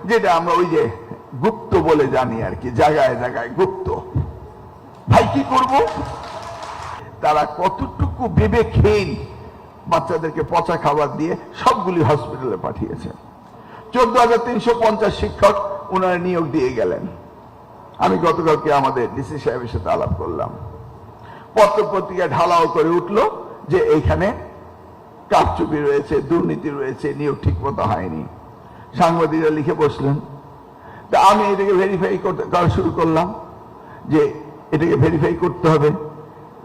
যেটা আমরা ওই যে গুপ্ত বলে জানি আর কি, জায়গায় জায়গায় গুপ্ত। ভাই কি করব? তারা কতটুকু বিবেকহীন, বাচ্চাদেরকে পচা খাবার দিয়ে সবগুলি হসপিটালে পাঠিয়েছে। 14,350 শিক্ষক ওনারা নিয়োগ দিয়ে গেলেন। আমি গতকালকে আমাদের ডিসি সাহেবের সাথে আলাপ করলাম। পত্র পত্রিকা ঢালাও করে উঠলো যে এইখানে কারচুপি রয়েছে, দুর্নীতি রয়েছে, নিয়োগ ঠিক মতো হয়নি। সাংবাদিকরা লিখে বসলেন। তা আমি এটাকে ভেরিফাই করা শুরু করলাম যে এটাকে ভেরিফাই করতে হবে।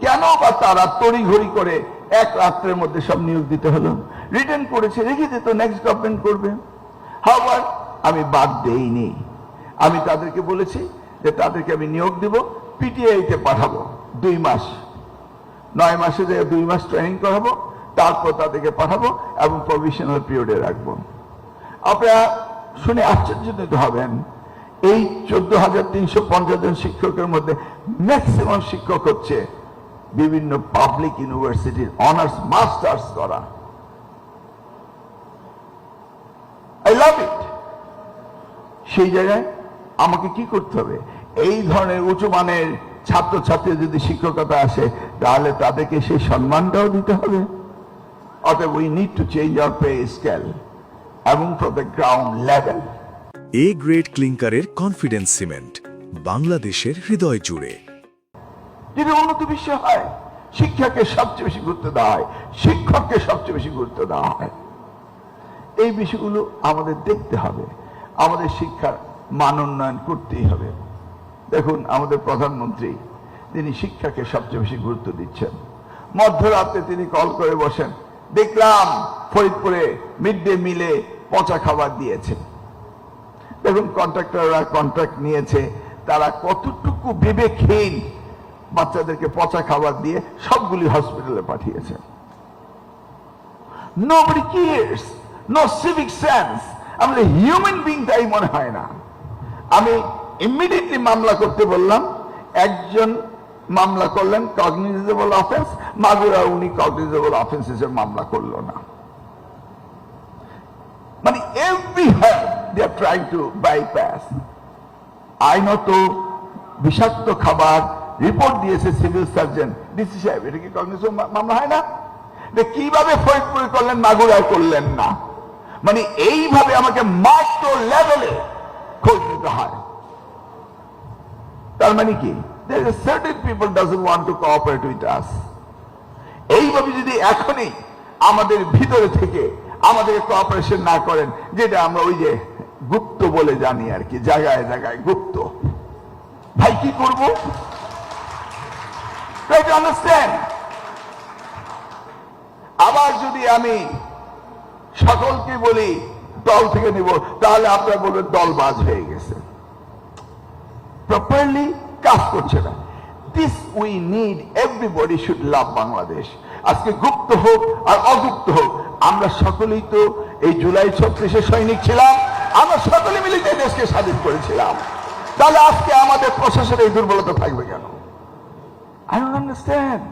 কেন বা তারা তড়িঘড়ি করে এক রাত্রের মধ্যে সব নিয়োগ দিতে হলো? রিটার্ন করেছে, রেখে দিত, নেক্সট গভর্নমেন্ট করবে। হাওয়ার আমি বাদ দেইনি। আমি তাদেরকে বলেছি যে তাদেরকে আমি নিয়োগ দিব, পিটিআইতে পাঠাবো 2 মাস, 9 মাসে যে 2 মাস ট্রেনিং করাবো, তারপর তাদেরকে পাঠাবো এবং প্রভিশনাল পিরিয়ডে রাখবো। আপনারা শুনে আশ্চর্যজনিত হবেন, এই 14,350 জন শিক্ষকের মধ্যে ম্যাক্সিমাম শিক্ষক হচ্ছে বিভিন্ন পাবলিক ইউনিভার্সিটির অনার্স মাস্টার্স করা। আই লাভ ইট। সেই জায়গায় আমাকে কি করতে হবে? এই ধরনের উঁচু মানের ছাত্রছাত্রী যদি শিক্ষকতা আসে, তাহলে তাদেরকে সেই সম্মানটাও দিতে হবে। অতএব we need to change our pay scale এবং for the ground level. A grade ক্লিংকারের কনফিডেন্স সিমেন্ট, বাংলাদেশের হৃদয় জুড়ে। যদি উন্নত বিশ্ব হয়, শিক্ষাকে সবচেয়ে বেশি গুরুত্ব দেওয়া হয়, শিক্ষককে সবচেয়ে বেশি গুরুত্ব দেওয়া হয়। এই বিষয়গুলো আমাদের দেখতে হবে। আমাদের শিক্ষার মান উন্নয়ন করতেই হবে। দেখুন, আমাদের প্রধানমন্ত্রী, তিনি শিক্ষাকে সবচেয়ে বেশি গুরুত্ব দিচ্ছেন। মধ্যরাতে তিনি কল করে বসেন, দেখলাম ফরিদপুরে মিড ডে মিলে পচা খাবার দিয়েছে। দেখুন, কন্ট্রাক্টররা কন্ট্রাক্ট নিয়েছে, তারা কতটুকু বিবেকহীন, বাচ্চাদেরকে পচা খাবার দিয়ে সবগুলি হসপিটালে পাঠিয়েছে। Nobody cares, no civic sense। আমাদের হিউম্যান বিং তাই মনে হয় না। আমি ইমিডিয়েটলি মামলা করতে বললাম, একজন মামলা করলেন কগনিজেবল অফেন্স, মাগুরা উনি কগনিজেবল অফেন্স হিসেবে মামলা করলো না। মানে এভরিহ্যার দে আর ট্রাইং টু বাইপাস। আইনত বিষাক্ত খাবার রিপোর্ট দিয়েছে সিভিল সার্জন, ডিসি সাহেব, এটা কি কগনিজেবল মামলা হয় না? কিভাবে ফরিদপুরে করলেন, মাগুরায় করলেন না? মানে এইভাবে আমাকে মাইক্রো লেভেলে খোঁজ নিতে হয়। তার মানে কি, there is certain people doesn't want to cooperate with us। এইভাবে যদি এখনই আমাদের ভিতরে থেকে আমাদের কোঅপারেশন না করেন, যেটা আমরা ওই যে গুপ্ত বলে জানি আর কি, জায়গায় জায়গায় গুপ্ত। ভাই কি করব? Try to understand। আবার যদি আমি সকলকে বলি দল থেকে নিব, তাহলে আপনারা বলবেন দলবাজ হয়ে গেছে, প্রপারলি কাজ করছে না। This we need, everybody should love Bangladesh. আজকে গুপ্ত হোক আর অগুপ্ত হোক, আমরা সকলেই তো এই জুলাই 36-এর সৈনিক ছিলাম, আমরা সকলে মিলে যে দেশকে স্বাধীন করেছিলাম। তাহলে আজকে আমাদের প্রশাসনের এই দুর্বলতা থাকবে কেন? I don't understand।